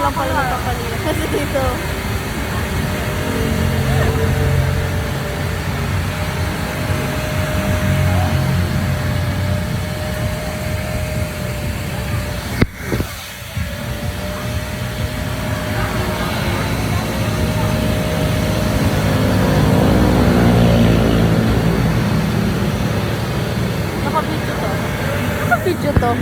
lang pala nagpapalinis. Kasi dito. Naka-video to. Naka-video to.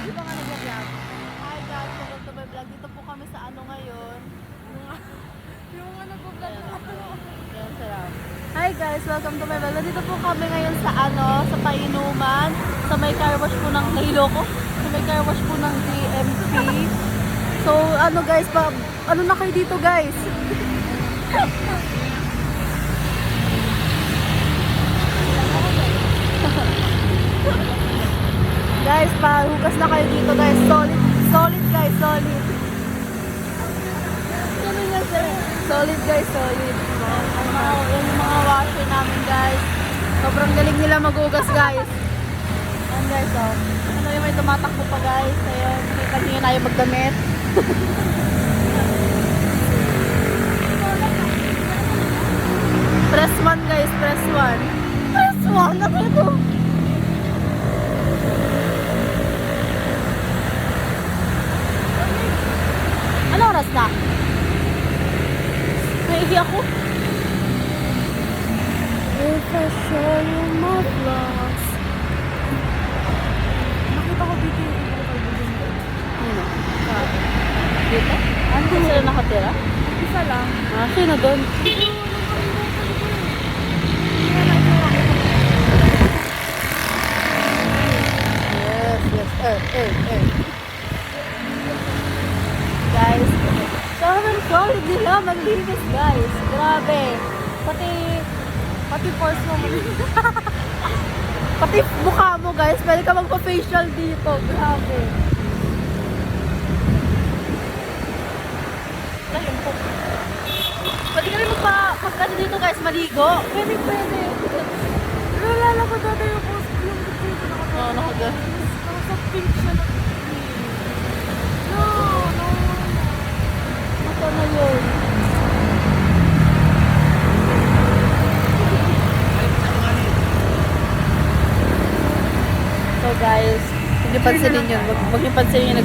Di ba nga nag-vlog? Hi guys, welcome to my vlog. Dito po kami sa ano ngayon. Yung nag-vlog na ako. Yan, sarap. Hi guys, welcome to my vlog. Dito po kami ngayon sa ano, sa Painuman. Sa may car wash po ng Nailoko. Sa may car wash po ng DMP. So ano guys, ano na kayo dito guys? Guys, pahugas na kayo dito guys. Solid, solid guys, solid. Ano nga sir? Solid guys, solid. Yan yung mga washer namin guys. Sobrang galing nila maghugas guys. Yan guys, oh. Ano yung may tumatakbo pa guys. Ayun, hindi na tayo magdamit. Press 1 guys, press 1. Press 1, ano ito? Ano oras na? Naihi ako. If I show you my vlogs. Nakita ko dito yung iba ko dito. Ano? Dito? Ano sila nakatira? Isa lang. Ah, sino doon? Yes, yes. Guys, sobrang solid nila maglinis guys. Grabe. Pati pores mo. Pati mukha mo guys. Pwede ka magpa-facial dito. Grabe. Pwede ka rin magpa dito guys, maligo. Pwede. Nalala ko dati yung post yung dito nakapag. Oo, nakaga. Nasa pink siya na. No. Ito na yun. So guys, huwag niyo pansinin yun. Huwag niyo pansinin yun.